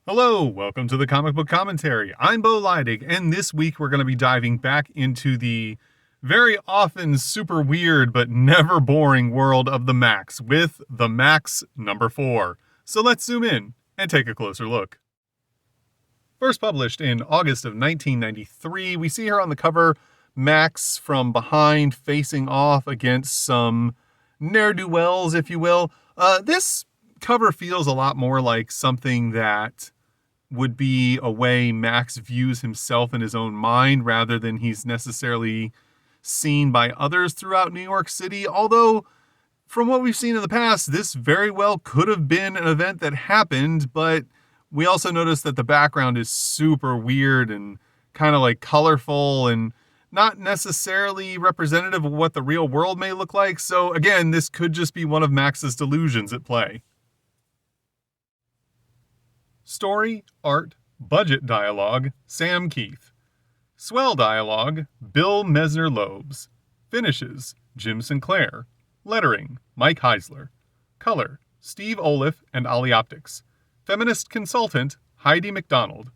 Hello, welcome to the Comic Book Commentary. I'm Bo Leidig, and this week we're going to be diving back into the very often super weird but never boring world of the Maxx with the Maxx number 4. So let's zoom in and take a closer look. First published in August of 1993, we see her on the cover, Maxx from behind facing off against some ne'er-do-wells, if you will. This cover feels a lot more like something that would be a way Maxx views himself in his own mind rather than he's necessarily seen by others throughout New York City. Although, from what we've seen in the past, this very well could have been an event that happened, but we also notice that the background is super weird and kind of like colorful and not necessarily representative of what the real world may look like. So again, this could just be one of Max's delusions at play. Story, art, budget dialogue, Sam Keith. Swell dialogue, Bill Mesner-Loebs. Finishes, Jim Sinclair. Lettering, Mike Heisler. Color, Steve Oliff and Ollie Optics. Feminist consultant, Heidi McDonald.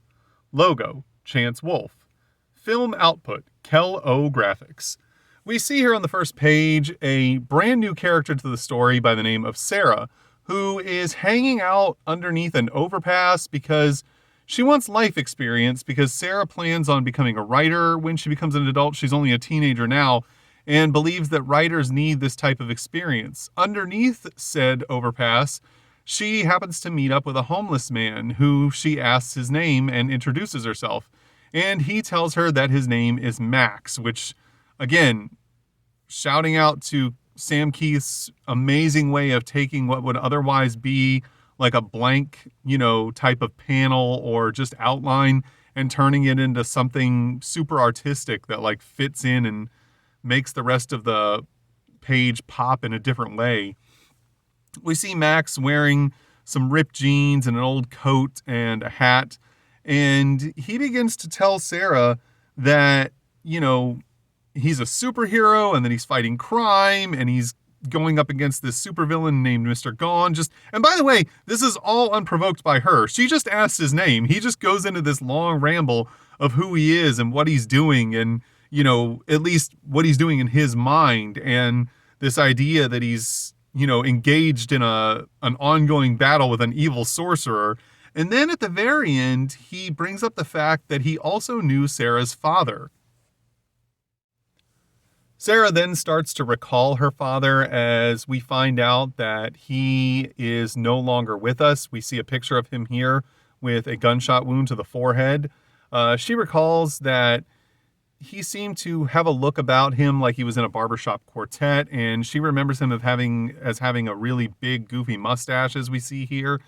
Logo, Chance Wolfe. Film output, Kel O Graphics. We see here on the first page a brand new character to the story by the name of Sarah, who is hanging out underneath an overpass because she wants life experience, because Sarah plans on becoming a writer when she becomes an adult. She's only a teenager now and believes that writers need this type of experience. Underneath said overpass, she happens to meet up with a homeless man who she asks his name and introduces herself. And he tells her that his name is Maxx, which, again, shouting out to Sam Keith's amazing way of taking what would otherwise be like a blank, type of panel or just outline and turning it into something super artistic that like fits in and makes the rest of the page pop in a different way. We see Maxx wearing some ripped jeans and an old coat and a hat, and he begins to tell Sarah that, he's a superhero and that he's fighting crime and he's going up against this supervillain named Mr. Gone. And by the way, this is all unprovoked by her. She just asks his name. He just goes into this long ramble of who he is and what he's doing and, at least what he's doing in his mind, and this idea that he's, engaged in an ongoing battle with an evil sorcerer. And then at the very end, he brings up the fact that he also knew Sarah's father. Sarah then starts to recall her father as we find out that he is no longer with us. We see a picture of him here with a gunshot wound to the forehead. She recalls that he seemed to have a look about him like he was in a barbershop quartet, and she remembers him as having a really big, goofy mustache, as we see here.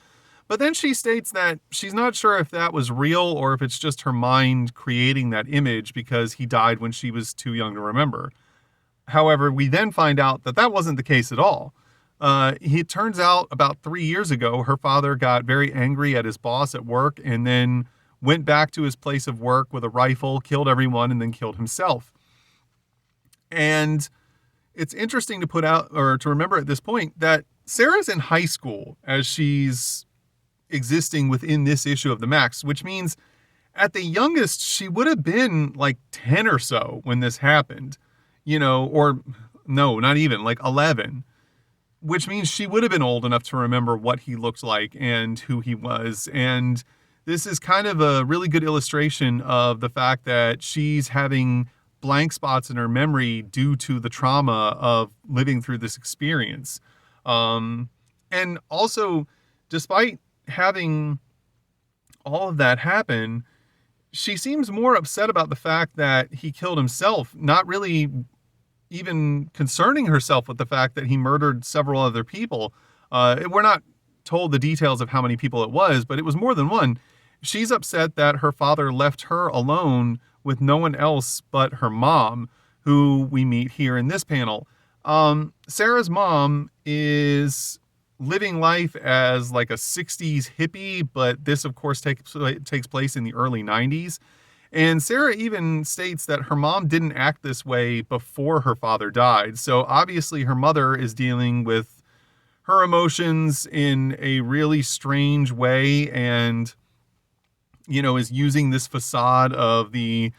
But then she states that she's not sure if that was real or if it's just her mind creating that image because he died when she was too young to remember. However, we then find out that that wasn't the case at all. It turns out about 3 years ago, her father got very angry at his boss at work and then went back to his place of work with a rifle, killed everyone, and then killed himself. And it's interesting to to remember at this point that Sarah's in high school as she's existing within this issue of the Maxx, which means at the youngest, she would have been like 10 or so when this happened. Or no, not even, like 11, which means she would have been old enough to remember what he looked like and who he was. And this is kind of a really good illustration of the fact that she's having blank spots in her memory due to the trauma of living through this experience. And also, despite having all of that happen, she seems more upset about the fact that he killed himself, not really even concerning herself with the fact that he murdered several other people. We're not told the details of how many people it was, but it was more than one. She's upset that her father left her alone with no one else but her mom, who we meet here in this panel. Sarah's mom is living life as like a 60s hippie, but this, of course, takes place in the early 90s. And Sarah even states that her mom didn't act this way before her father died. So obviously her mother is dealing with her emotions in a really strange way. And is using this facade of the,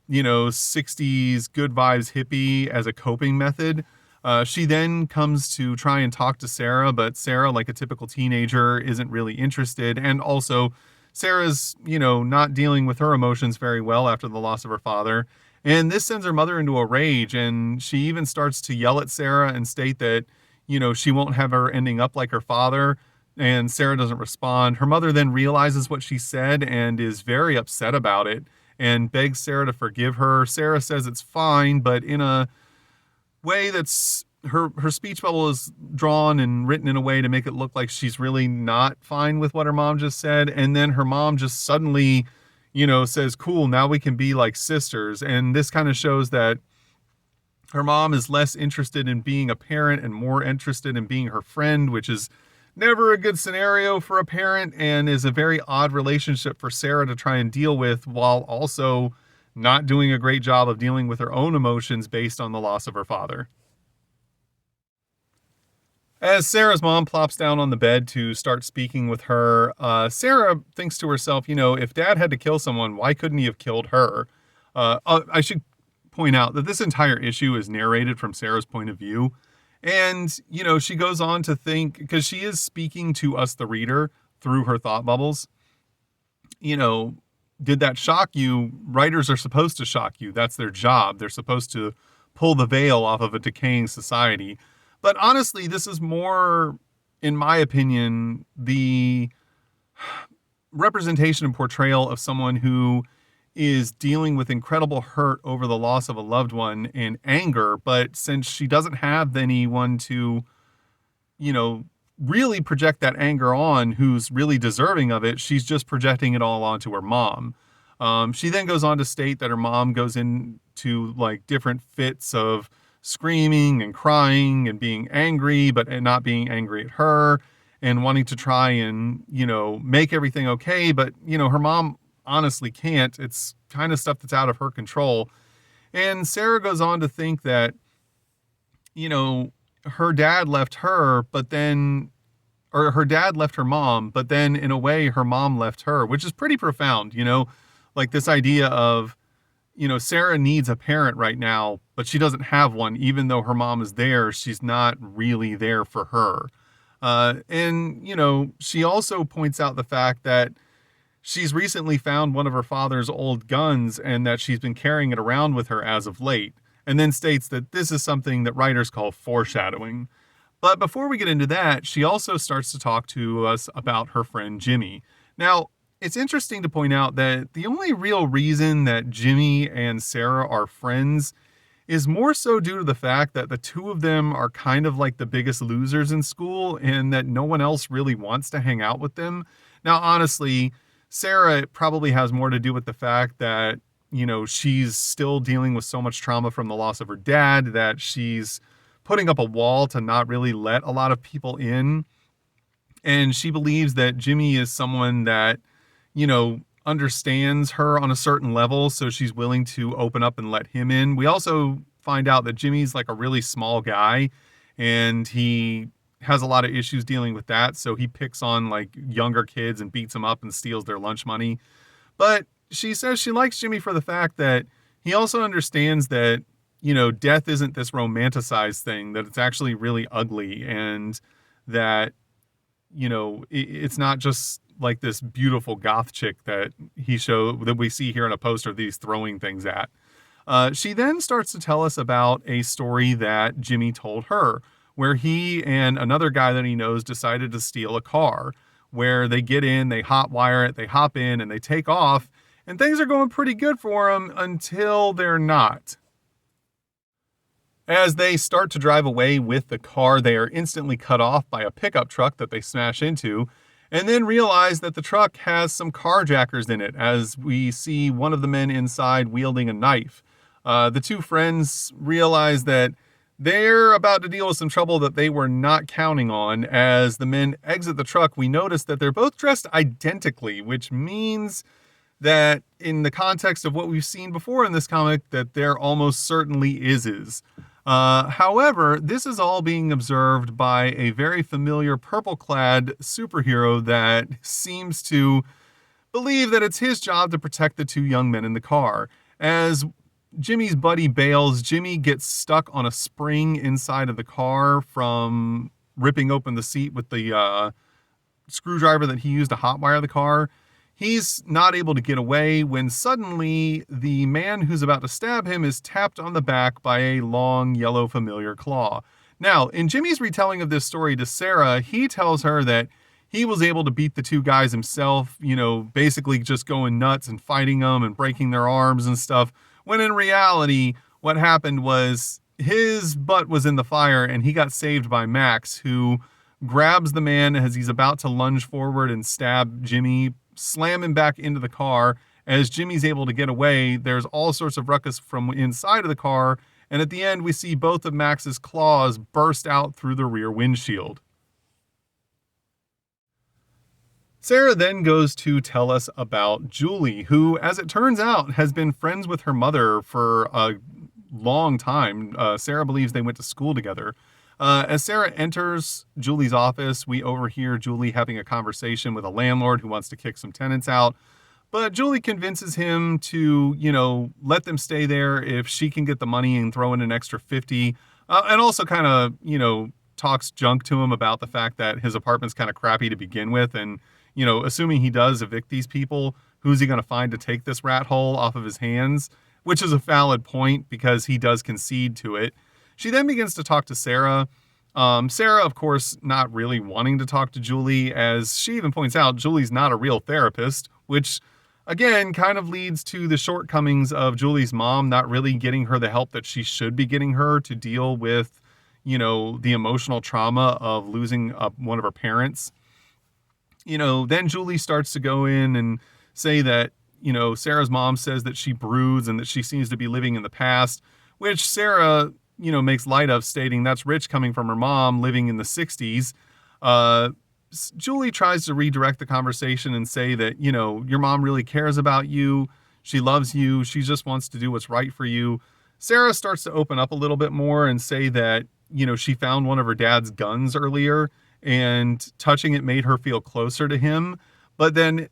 60s good vibes hippie as a coping method. She then comes to try and talk to Sarah, but Sarah, like a typical teenager, isn't really interested. And also, Sarah's, not dealing with her emotions very well after the loss of her father. And this sends her mother into a rage, and she even starts to yell at Sarah and state that, she won't have her ending up like her father. And Sarah doesn't respond. Her mother then realizes what she said and is very upset about it and begs Sarah to forgive her. Sarah says it's fine, but in a way that's her speech bubble is drawn and written in a way to make it look like she's really not fine with what her mom just said. And then her mom just suddenly, says, cool, now we can be like sisters. And this kind of shows that her mom is less interested in being a parent and more interested in being her friend, which is never a good scenario for a parent and is a very odd relationship for Sarah to try and deal with, while also not doing a great job of dealing with her own emotions based on the loss of her father. As Sarah's mom plops down on the bed to start speaking with her, Sarah thinks to herself, if Dad had to kill someone, why couldn't he have killed her? I should point out that this entire issue is narrated from Sarah's point of view. And, she goes on to think, because she is speaking to us, the reader, through her thought bubbles. Did that shock you? Writers are supposed to shock you. That's their job. They're supposed to pull the veil off of a decaying society. But honestly, this is more, in my opinion, the representation and portrayal of someone who is dealing with incredible hurt over the loss of a loved one and anger. But since she doesn't have anyone to, really project that anger on who's really deserving of it, she's just projecting it all onto her mom. She then goes on to state that her mom goes into like different fits of screaming and crying and being angry, but not being angry at her and wanting to try and, make everything okay. But, her mom honestly can't. It's kind of stuff that's out of her control. And Sarah goes on to think that, her dad left her, or her dad left her mom, but then in a way her mom left her, which is pretty profound, like this idea of, Sarah needs a parent right now, but she doesn't have one. Even though her mom is there, she's not really there for her. And she also points out the fact that she's recently found one of her father's old guns and that she's been carrying it around with her as of late, and then states that this is something that writers call foreshadowing. But before we get into that, she also starts to talk to us about her friend Jimmy. Now, it's interesting to point out that the only real reason that Jimmy and Sarah are friends is more so due to the fact that the two of them are kind of like the biggest losers in school and that no one else really wants to hang out with them. Now, honestly, Sarah probably has more to do with the fact that, she's still dealing with so much trauma from the loss of her dad that she's putting up a wall to not really let a lot of people in. And she believes that Jimmy is someone that, understands her on a certain level, so she's willing to open up and let him in. We also find out that Jimmy's like a really small guy and he has a lot of issues dealing with that, so he picks on like younger kids and beats them up and steals their lunch money. But she says she likes Jimmy for the fact that he also understands that, death isn't this romanticized thing, that it's actually really ugly, and that, it's not just like this beautiful goth chick that we see here in a poster of these throwing things at. She then starts to tell us about a story that Jimmy told her, where he and another guy that he knows decided to steal a car, where they get in, they hotwire it, they hop in, and they take off, and things are going pretty good for them until they're not. As they start to drive away with the car, they are instantly cut off by a pickup truck that they smash into, and then realize that the truck has some carjackers in it, as we see one of the men inside wielding a knife. The two friends realize that they're about to deal with some trouble that they were not counting on. As the men exit the truck, we notice that they're both dressed identically, which means that in the context of what we've seen before in this comic, that there almost certainly is. However, this is all being observed by a very familiar purple-clad superhero that seems to believe that it's his job to protect the two young men in the car. As Jimmy's buddy bails, Jimmy gets stuck on a spring inside of the car from ripping open the seat with the screwdriver that he used to hotwire the car. He's not able to get away when suddenly the man who's about to stab him is tapped on the back by a long, yellow, familiar claw. Now, in Jimmy's retelling of this story to Sarah, he tells her that he was able to beat the two guys himself, basically just going nuts and fighting them and breaking their arms and stuff, when in reality, what happened was his butt was in the fire and he got saved by Maxx, who grabs the man as he's about to lunge forward and stab Jimmy, slam him back into the car. As Jimmy's able to get away, there's all sorts of ruckus from inside of the car, and at the end we see both of Max's claws burst out through the rear windshield. Sarah then goes to tell us about Julie, who, as it turns out, has been friends with her mother for a long time. Sarah believes they went to school together. As Sarah enters Julie's office, we overhear Julie having a conversation with a landlord who wants to kick some tenants out. But Julie convinces him to, let them stay there if she can get the money and throw in an extra 50. And also kind of, talks junk to him about the fact that his apartment's kind of crappy to begin with. And, assuming he does evict these people, who's he going to find to take this rat hole off of his hands? Which is a valid point because he does concede to it. She then begins to talk to Sarah. Sarah, of course, not really wanting to talk to Julie, as she even points out Julie's not a real therapist, which, again, kind of leads to the shortcomings of Julie's mom not really getting her the help that she should be getting her to deal with, the emotional trauma of losing one of her parents. Then Julie starts to go in and say that, Sarah's mom says that she broods and that she seems to be living in the past, which Sarah makes light of, stating that's rich coming from her mom living in the 60s. Julie tries to redirect the conversation and say that, your mom really cares about you. She loves you. She just wants to do what's right for you. Sarah starts to open up a little bit more and say that, she found one of her dad's guns earlier and touching it made her feel closer to him, but then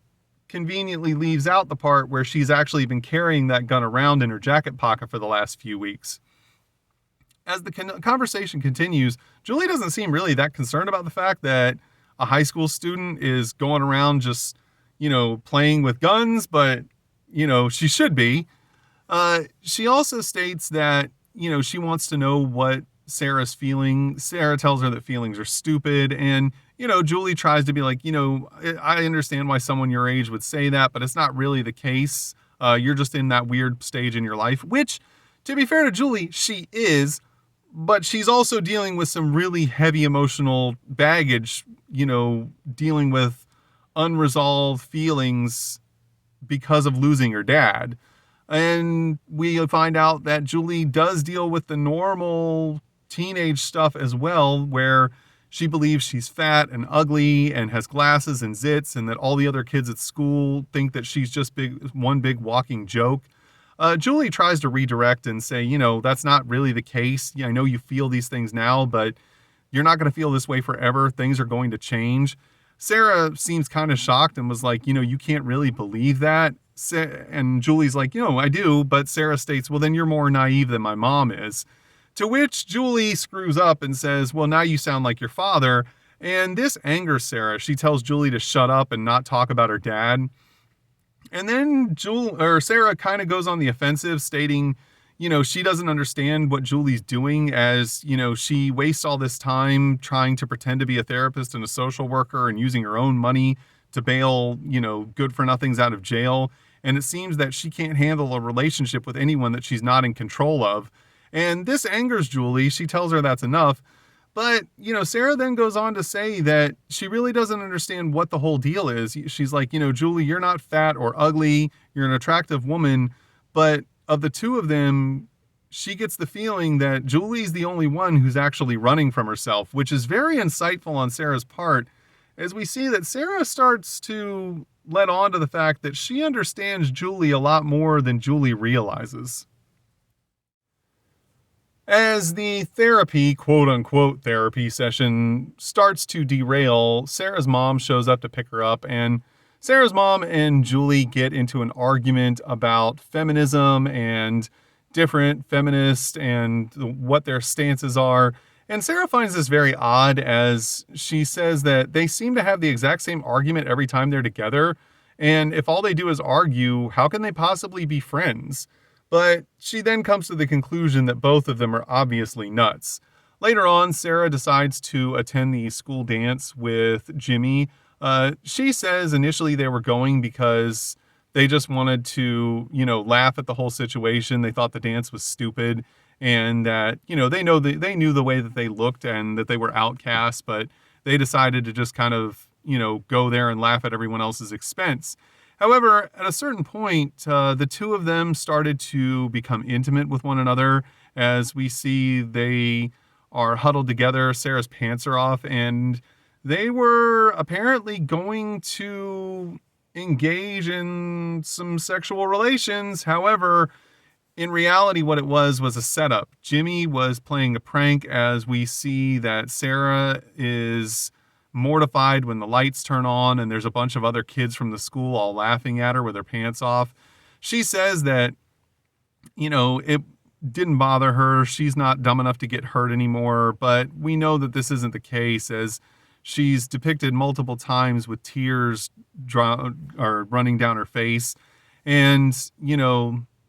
conveniently leaves out the part where she's actually been carrying that gun around in her jacket pocket for the last few weeks. As the conversation continues, Julie doesn't seem really that concerned about the fact that a high school student is going around just, playing with guns, but, she should be. She also states that, she wants to know what Sarah's feeling. Sarah tells her that feelings are stupid. And, Julie tries to be like, I understand why someone your age would say that, but it's not really the case. You're just in that weird stage in your life, which, to be fair to Julie, she is. But she's also dealing with some really heavy emotional baggage, dealing with unresolved feelings because of losing her dad. And we find out that Julie does deal with the normal teenage stuff as well, where she believes she's fat and ugly and has glasses and zits, and that all the other kids at school think that she's just one big walking joke. Julie tries to redirect and say, that's not really the case. I know you feel these things now, but you're not going to feel this way forever. Things are going to change. Sarah seems kind of shocked and was like, you can't really believe that. And Julie's like, I do. But Sarah states, well, then you're more naive than my mom is. To which Julie screws up and says, well, now you sound like your father. And this angers Sarah. She tells Julie to shut up and not talk about her dad. And then Sarah kind of goes on the offensive, stating, she doesn't understand what Julie's doing, as, she wastes all this time trying to pretend to be a therapist and a social worker and using her own money to bail, good for nothings out of jail. And it seems that she can't handle a relationship with anyone that she's not in control of. And this angers Julie. She tells her that's enough. But, Sarah then goes on to say that she really doesn't understand what the whole deal is. She's like, Julie, you're not fat or ugly. You're an attractive woman. But of the two of them, she gets the feeling that Julie's the only one who's actually running from herself, which is very insightful on Sarah's part, as we see that Sarah starts to let on to the fact that she understands Julie a lot more than Julie realizes. As the therapy, quote-unquote therapy session starts to derail, Sarah's mom shows up to pick her up, and Sarah's mom and Julie get into an argument about feminism and different feminists and what their stances are. And Sarah finds this very odd as she says that they seem to have the exact same argument every time they're together. And if all they do is argue, how can they possibly be friends? But she then comes to the conclusion that both of them are obviously nuts. Later on, Sarah decides to attend the school dance with Jimmy. She says initially they were going because they just wanted to, laugh at the whole situation. They thought the dance was stupid and that, they knew the way that they looked and that they were outcasts, but they decided to just kind of, go there and laugh at everyone else's expense. However, at a certain point, the two of them started to become intimate with one another. As we see, they are huddled together. Sarah's pants are off, and they were apparently going to engage in some sexual relations. However, in reality, what it was a setup. Jimmy was playing a prank, as we see that Sarah is mortified when the lights turn on and there's a bunch of other kids from the school all laughing at her with her pants off. She says that, it didn't bother her. She's not dumb enough to get hurt anymore, but we know that this isn't the case, as she's depicted multiple times with tears running down her face. And,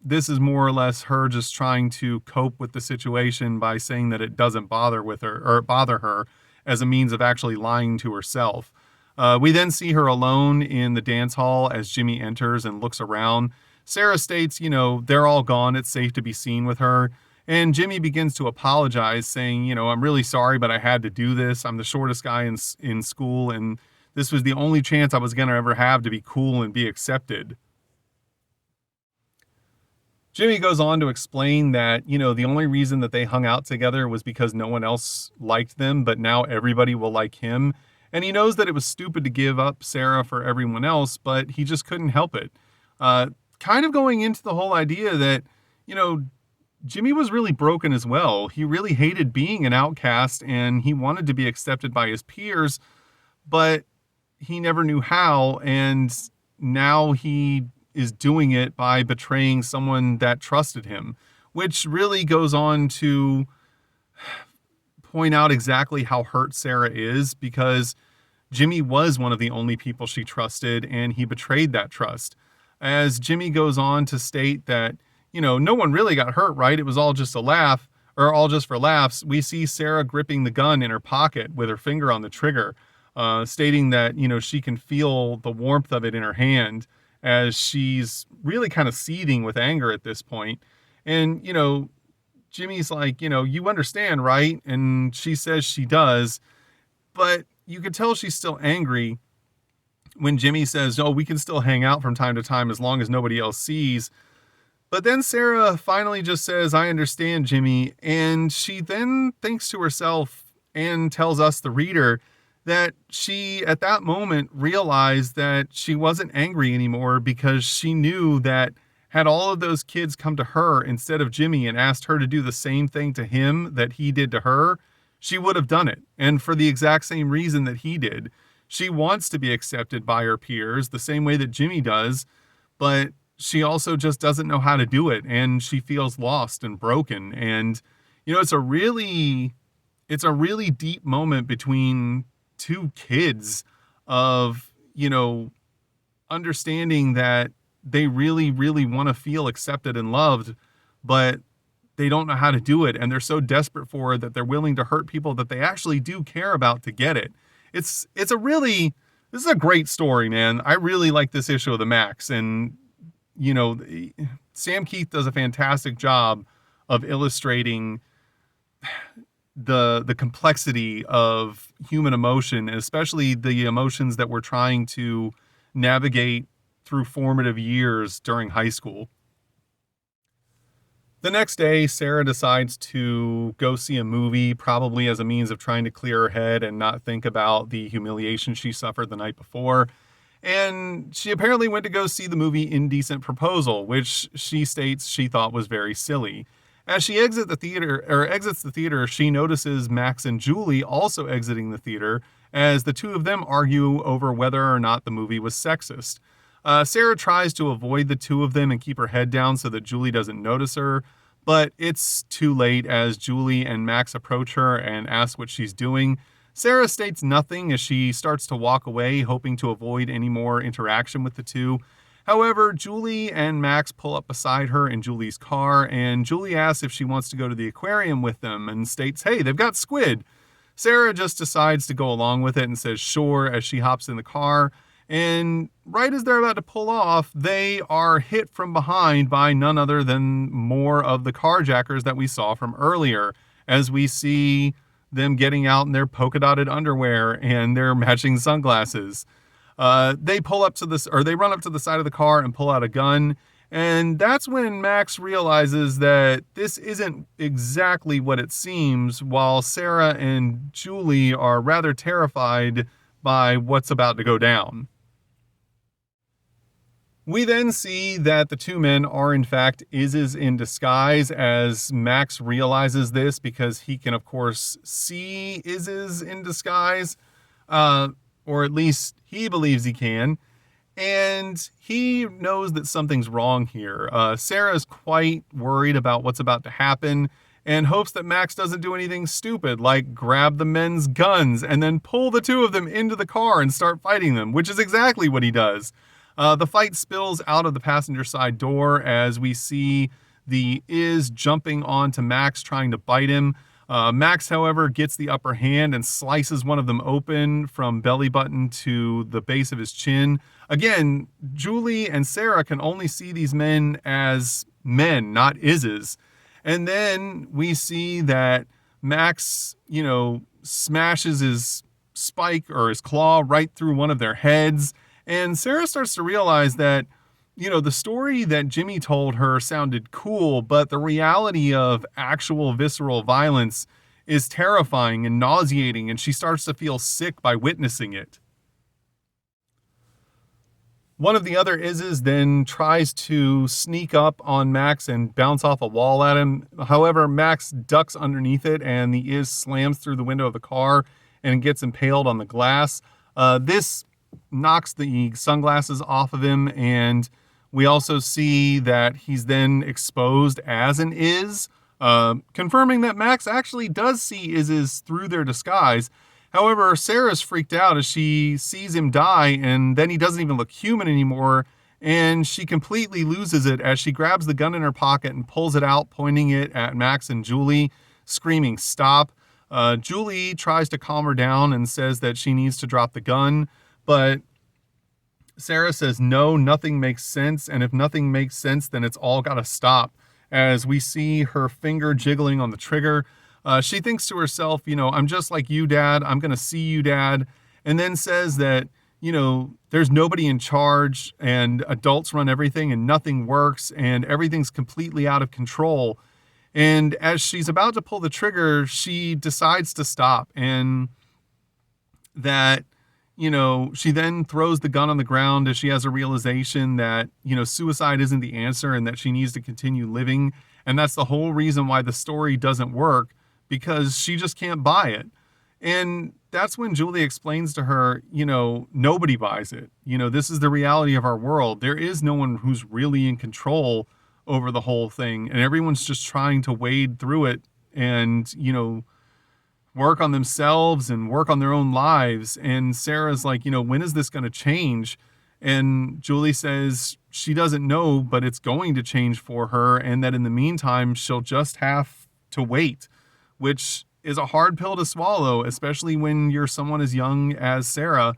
this is more or less her just trying to cope with the situation by saying that it doesn't bother her as a means of actually lying to herself. We then see her alone in the dance hall as Jimmy enters and looks around. Sarah states, they're all gone. It's safe to be seen with her. And Jimmy begins to apologize, saying, I'm really sorry, but I had to do this. I'm the shortest guy in school, and this was the only chance I was going to ever have to be cool and be accepted. Jimmy goes on to explain that, the only reason that they hung out together was because no one else liked them, but now everybody will like him. And he knows that it was stupid to give up Sarah for everyone else, but he just couldn't help it. Kind of going into the whole idea that, Jimmy was really broken as well. He really hated being an outcast and he wanted to be accepted by his peers, but he never knew how. And now he is doing it by betraying someone that trusted him, which really goes on to point out exactly how hurt Sarah is, because Jimmy was one of the only people she trusted and he betrayed that trust. As Jimmy goes on to state that, no one really got hurt, right? It was all just a laugh, or all just for laughs. We see Sarah gripping the gun in her pocket with her finger on the trigger, stating that, she can feel the warmth of it in her hand as she's really kind of seething with anger at this point. And, Jimmy's like, you understand, right? And she says she does, but you can tell she's still angry when Jimmy says, we can still hang out from time to time as long as nobody else sees. But then Sarah finally just says, I understand, Jimmy. And she then thinks to herself and tells us, the reader, that she, at that moment, realized that she wasn't angry anymore, because she knew that had all of those kids come to her instead of Jimmy and asked her to do the same thing to him that he did to her, she would have done it. And for the exact same reason that he did. She wants to be accepted by her peers the same way that Jimmy does, but she also just doesn't know how to do it, and she feels lost and broken. And, it's a really deep moment between two kids of, understanding that they really, really want to feel accepted and loved, but they don't know how to do it. And they're so desperate for it that they're willing to hurt people that they actually do care about to get it. This is a great story, man. I really like this issue of the Maxx, and, Sam Keith does a fantastic job of illustrating the complexity of human emotion, and especially the emotions that we're trying to navigate through formative years during high school. The next day, Sarah decides to go see a movie, probably as a means of trying to clear her head and not think about the humiliation she suffered the night before. And she apparently went to go see the movie Indecent Proposal, which she states she thought was very silly. As she exits the theater, she notices Maxx and Julie also exiting the theater, as the two of them argue over whether or not the movie was sexist. Sarah tries to avoid the two of them and keep her head down so that Julie doesn't notice her, but it's too late as Julie and Maxx approach her and ask what she's doing. Sarah states nothing as she starts to walk away, hoping to avoid any more interaction with the two. However, Julie and Maxx pull up beside her in Julie's car, and Julie asks if she wants to go to the aquarium with them and states, hey, they've got squid. Sarah just decides to go along with it and says sure as she hops in the car. And right as they're about to pull off, they are hit from behind by none other than more of the carjackers that we saw from earlier, as we see them getting out in their polka dotted underwear and their matching sunglasses. They run up to the side of the car and pull out a gun. And that's when Maxx realizes that this isn't exactly what it seems, while Sarah and Julie are rather terrified by what's about to go down. We then see that the two men are in fact Iz's in disguise, as Maxx realizes this because he can of course see Iz's in disguise, or at least he believes he can, and he knows that something's wrong here. Sarah's quite worried about what's about to happen and hopes that Maxx doesn't do anything stupid like grab the men's guns and then pull the two of them into the car and start fighting them, which is exactly what he does. The fight spills out of the passenger side door as we see the Iz jumping onto Maxx, trying to bite him. Maxx, however, gets the upper hand and slices one of them open from belly button to the base of his chin. Again, Julie and Sarah can only see these men as men, not Iz's. And then we see that Maxx, smashes his spike or his claw right through one of their heads. And Sarah starts to realize that, the story that Jimmy told her sounded cool, but the reality of actual visceral violence is terrifying and nauseating, and she starts to feel sick by witnessing it. One of the other Iz's then tries to sneak up on Maxx and bounce off a wall at him. However, Maxx ducks underneath it, and the Iz slams through the window of the car and gets impaled on the glass. This knocks the sunglasses off of him, and we also see that he's then exposed as an Iz, confirming that Maxx actually does see Iz's through their disguise. However, Sarah's freaked out as she sees him die, and then he doesn't even look human anymore, and she completely loses it as she grabs the gun in her pocket and pulls it out, pointing it at Maxx and Julie, screaming, "Stop." Julie tries to calm her down and says that she needs to drop the gun, but Sarah says, no, nothing makes sense. And if nothing makes sense, then it's all got to stop. As we see her finger jiggling on the trigger, she thinks to herself, I'm just like you, Dad. I'm going to see you, Dad. And then says that, there's nobody in charge and adults run everything and nothing works and everything's completely out of control. And as she's about to pull the trigger, she decides to stop, and that, she then throws the gun on the ground as she has a realization that, suicide isn't the answer and that she needs to continue living. And that's the whole reason why the story doesn't work, because she just can't buy it. And that's when Julie explains to her, nobody buys it. This is the reality of our world. There is no one who's really in control over the whole thing. And everyone's just trying to wade through it and, work on themselves and work on their own lives. And Sarah's like, when is this going to change? And Julie says she doesn't know, but it's going to change for her. And that in the meantime, she'll just have to wait, which is a hard pill to swallow, especially when you're someone as young as Sarah,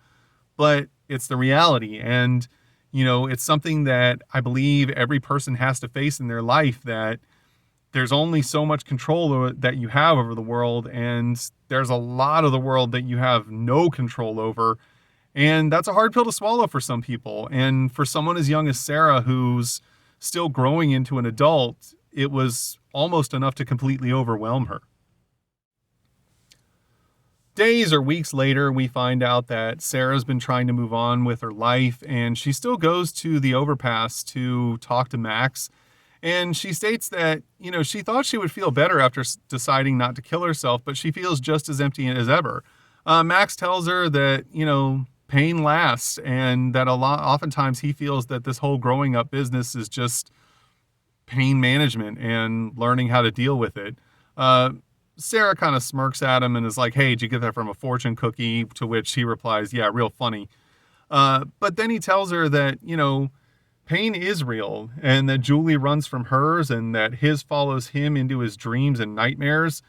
but it's the reality. And, it's something that I believe every person has to face in their life, that there's only so much control that you have over the world, and there's a lot of the world that you have no control over. And that's a hard pill to swallow for some people. And for someone as young as Sarah, who's still growing into an adult, it was almost enough to completely overwhelm her. Days or weeks later, we find out that Sarah's been trying to move on with her life, and she still goes to the overpass to talk to Maxx. And she states that, she thought she would feel better after deciding not to kill herself, but she feels just as empty as ever. Max tells her that, pain lasts, and that oftentimes he feels that this whole growing up business is just pain management and learning how to deal with it. Uh, Sarah kind of smirks at him and is like, "Hey, did you get that from a fortune cookie?" To which he replies, "Yeah, real funny." But then he tells her that, pain is real and that Julie runs from hers and that his follows him into his dreams and nightmares,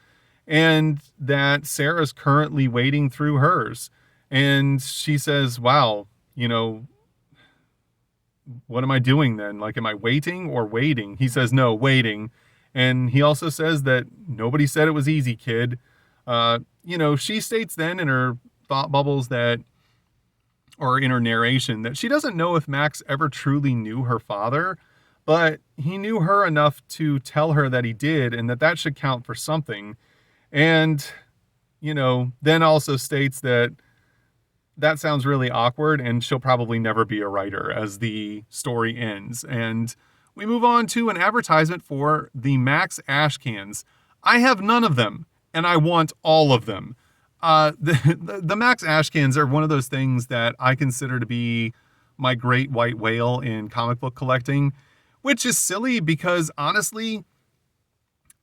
and that Sarah's currently wading through hers. And she says, "Wow, what am I doing then? Like, am I waiting or waiting?" He says, "No, waiting." And he also says that nobody said it was easy, kid. She states then in her thought bubbles that, or in her narration, that she doesn't know if Max ever truly knew her father, but he knew her enough to tell her that he did, and that should count for something. And, then also states that sounds really awkward and she'll probably never be a writer as the story ends. And we move on to an advertisement for the Maxx ash cans. I have none of them and I want all of them. The Maxx ash cans are one of those things that I consider to be my great white whale in comic book collecting, which is silly because honestly,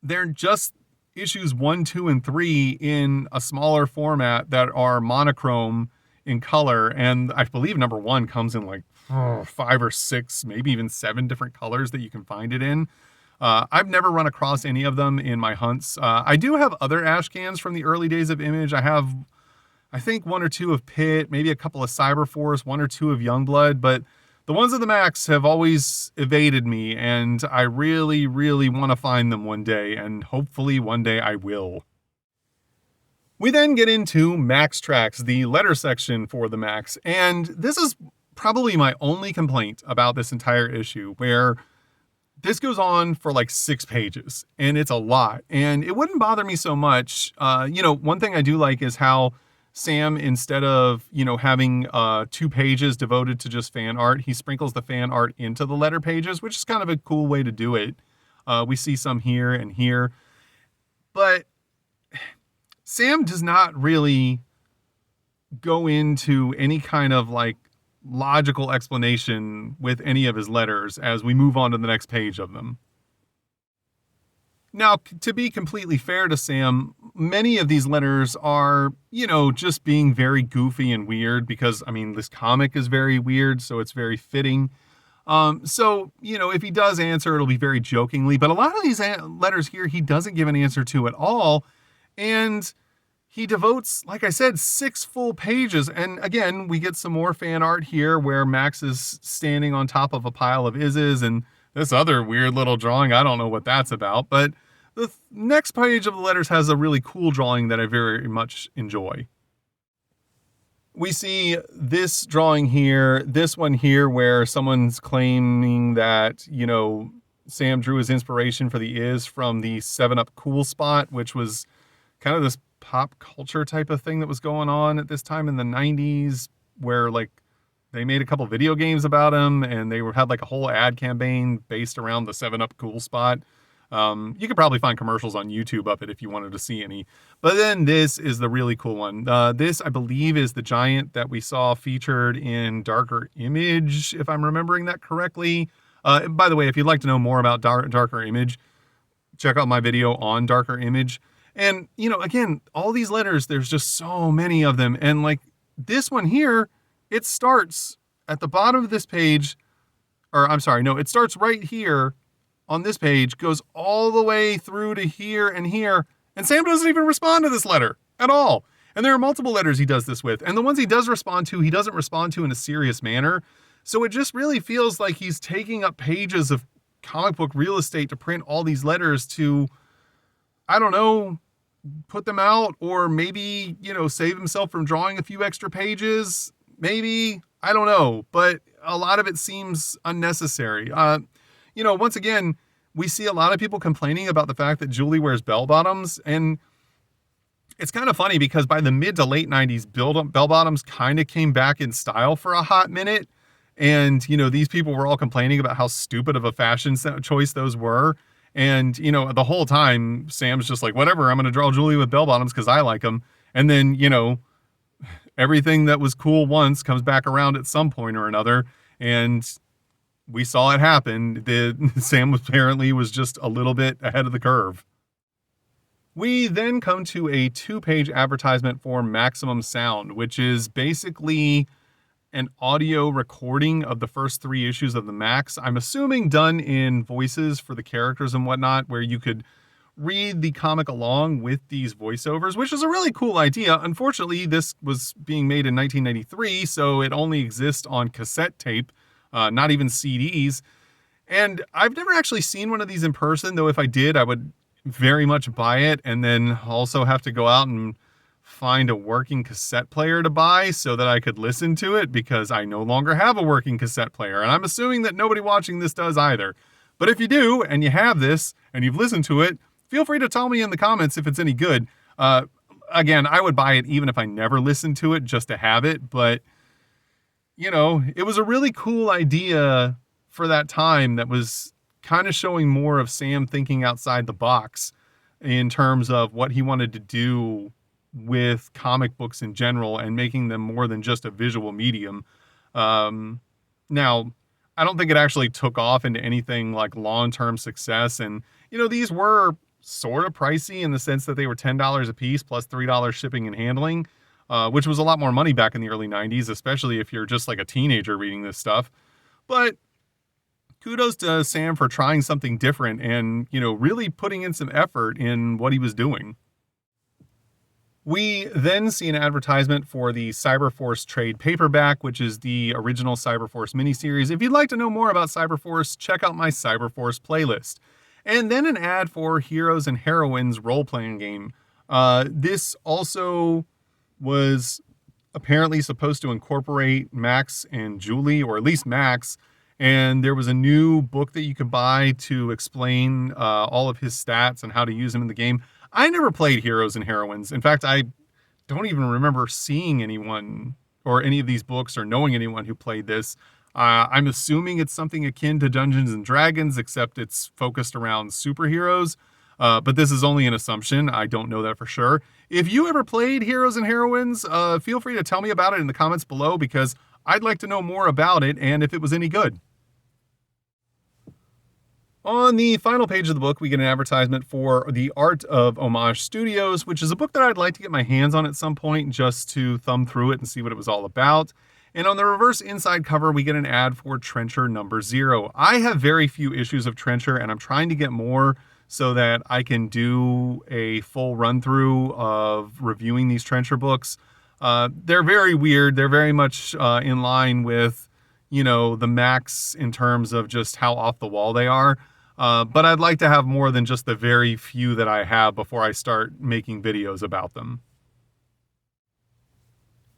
they're just issues 1, 2, and 3 in a smaller format that are monochrome in color. And I believe number 1 comes in like 5 or 6, maybe even 7 different colors that you can find it in. I've never run across any of them in my hunts. I do have other ash cans from the early days of Image. I have, I think, 1 or 2 of Pit, maybe a couple of Cyberforce, 1 or 2 of Youngblood, but the ones of the Maxx have always evaded me, and I really, really want to find them one day, and hopefully one day I will. We then get into Maxx Tracks, the letter section for the Maxx, and this is probably my only complaint about this entire issue, where this goes on for like 6 pages, and it's a lot, and it wouldn't bother me so much. One thing I do like is how Sam, instead of, having 2 pages devoted to just fan art, he sprinkles the fan art into the letter pages, which is kind of a cool way to do it. We see some here and here, but Sam does not really go into any kind of like logical explanation with any of his letters as we move on to the next page of them. Now, to be completely fair to Sam, many of these letters are, just being very goofy and weird because, this comic is very weird, so it's very fitting. If he does answer, it'll be very jokingly, but a lot of these letters here, he doesn't give an answer to at all. And he devotes, like I said, 6 full pages. And again, we get some more fan art here where Max is standing on top of a pile of Izzes and this other weird little drawing. I don't know what that's about, but the next page of the letters has a really cool drawing that I very much enjoy. We see this drawing here, this one here, where someone's claiming that, Sam drew his inspiration for the Iz from the 7-Up Cool Spot, which was kind of this pop culture type of thing that was going on at this time in the 90s, where like they made a couple video games about him and they had like a whole ad campaign based around the 7-Up Cool Spot. You could probably find commercials on YouTube of it if you wanted to see any. But then this is the really cool one. This, I believe, is the giant that we saw featured in Darker Image, if I'm remembering that correctly. By the way, if you'd like to know more about Darker Image, check out my video on Darker Image. And, again, all these letters, there's just so many of them. And like this one here, it starts at the bottom of this page, or I'm sorry, no, it starts right here on this page, goes all the way through to here and here. And Sam doesn't even respond to this letter at all. And there are multiple letters he does this with. And the ones he does respond to, he doesn't respond to in a serious manner. So it just really feels like he's taking up pages of comic book real estate to print all these letters to, I don't know, put them out, or maybe, save himself from drawing a few extra pages. Maybe, I don't know, but a lot of it seems unnecessary. Once again, we see a lot of people complaining about the fact that Julie wears bell bottoms, and it's kind of funny because by the mid to late 90s, bell bottoms kind of came back in style for a hot minute. And, these people were all complaining about how stupid of a fashion choice those were. And, the whole time, Sam's just like, whatever, I'm going to draw Julie with bell bottoms because I like them. And then, everything that was cool once comes back around at some point or another. And we saw it happen. Sam apparently was just a little bit ahead of the curve. We then come to a 2-page advertisement for Maximum Sound, which is basically an audio recording of the first 3 issues of the Maxx. I'm assuming done in voices for the characters and whatnot, where you could read the comic along with these voiceovers, which is a really cool idea. Unfortunately, this was being made in 1993, so it only exists on cassette tape, not even CDs. And I've never actually seen one of these in person, though if I did, I would very much buy it, and then also have to go out and find a working cassette player to buy so that I could listen to it, because I no longer have a working cassette player, and I'm assuming that nobody watching this does either. But if you do, and you have this, and you've listened to it, feel free to tell me in the comments if it's any good. Again, I would buy it even if I never listened to it, just to have it, but, you know, it was a really cool idea for that time that was kind of showing more of Sam thinking outside the box in terms of what he wanted to do with comic books in general and making them more than just a visual medium. Now, I don't think it actually took off into anything like long-term success. And, you know, these were sort of pricey in the sense that they were $10 a piece plus $3 shipping and handling, which was a lot more money back in the early 90s, especially if you're just like a teenager reading this stuff. But kudos to Sam for trying something different and, you know, really putting in some effort in what he was doing. We then see an advertisement for the Cyberforce trade paperback, which is the original Cyberforce miniseries. If you'd like to know more about Cyberforce, check out my Cyberforce playlist. And then an ad for Heroes and Heroines role-playing game. This also was apparently supposed to incorporate Maxx and Julie, or at least Maxx. And there was a new book that you could buy to explain all of his stats and how to use them in the game. I never played Heroes and Heroines. In fact, I don't even remember seeing anyone or any of these books or knowing anyone who played this. I'm assuming it's something akin to Dungeons and Dragons, except it's focused around superheroes. But this is only an assumption. I don't know that for sure. If you ever played Heroes and Heroines, feel free to tell me about it in the comments below, because I'd like to know more about it and if it was any good. On the final page of the book, we get an advertisement for The Art of Homage Studios, which is a book that I'd like to get my hands on at some point just to thumb through it and see what it was all about. And on the reverse inside cover, we get an ad for Trencher #0. I have very few issues of Trencher, and I'm trying to get more so that I can do a full run-through of reviewing these Trencher books. They're very weird. They're very much in line with, you know, the Maxx in terms of just how off the wall they are. But I'd like to have more than just the very few that I have before I start making videos about them.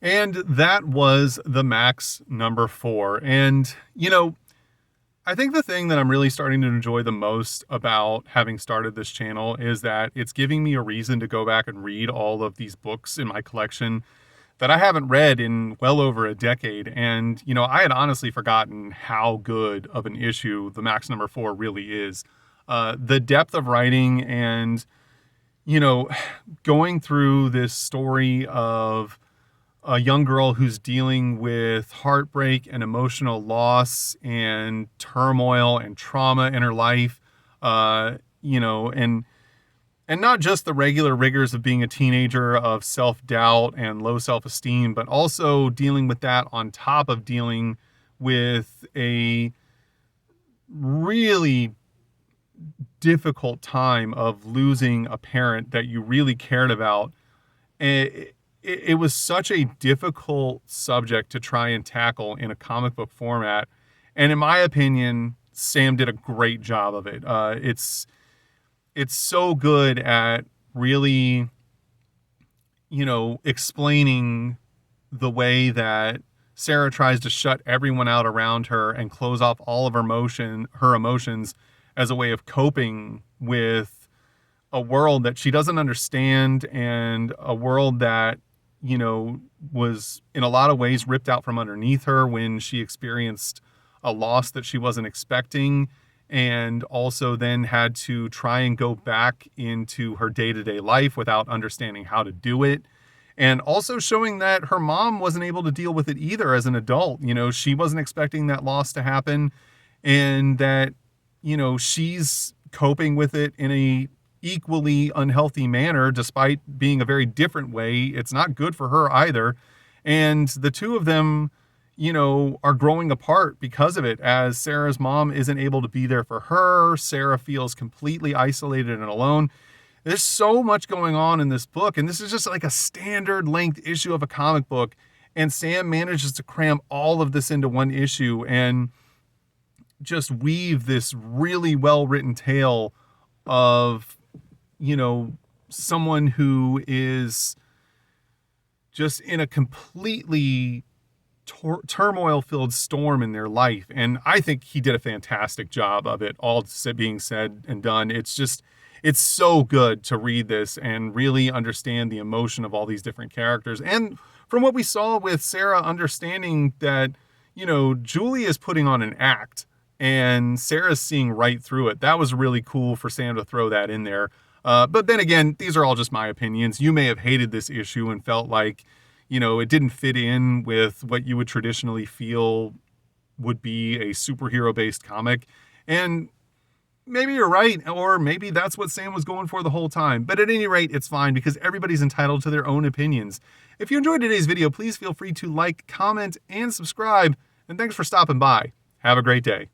And that was the Maxx #4. And, you know, I think the thing that I'm really starting to enjoy the most about having started this channel is that it's giving me a reason to go back and read all of these books in my collection that I haven't read in well over a decade. And, you know, I had honestly forgotten how good of an issue the Maxx #4 really is. The depth of writing and, you know, going through this story of a young girl who's dealing with heartbreak and emotional loss and turmoil and trauma in her life, you know, and not just the regular rigors of being a teenager of self-doubt and low self-esteem, but also dealing with that on top of dealing with a really difficult time of losing a parent that you really cared about. It was such a difficult subject to try and tackle in a comic book format. And in my opinion, Sam did a great job of it. It's so good at really, you know, explaining the way that Sarah tries to shut everyone out around her and close off all of her emotions as a way of coping with a world that she doesn't understand, and a world that, you know, was in a lot of ways ripped out from underneath her when she experienced a loss that she wasn't expecting, and also then had to try and go back into her day-to-day life without understanding how to do it. And also showing that her mom wasn't able to deal with it either as an adult. You know, she wasn't expecting that loss to happen, and that, you know, she's coping with it in a equally unhealthy manner despite being a very different way. It's not good for her either. And the two of them, you know, are growing apart because of it, as Sarah's mom isn't able to be there for her. Sarah feels completely isolated and alone. There's so much going on in this book, and this is just like a standard length issue of a comic book, and Sam manages to cram all of this into one issue and just weave this really well written tale of, you know, someone who is just in a completely turmoil filled storm in their life. And I think he did a fantastic job of it, all being said and done. It's so good to read this and really understand the emotion of all these different characters. And from what we saw with Sarah, understanding that, you know, Julie is putting on an act and Sarah's seeing right through it. That was really cool for Sam to throw that in there. But then again, these are all just my opinions. You may have hated this issue and felt like, you know, it didn't fit in with what you would traditionally feel would be a superhero-based comic. And maybe you're right, or maybe that's what Sam was going for the whole time. But at any rate, it's fine because everybody's entitled to their own opinions. If you enjoyed today's video, please feel free to like, comment, and subscribe. And thanks for stopping by. Have a great day.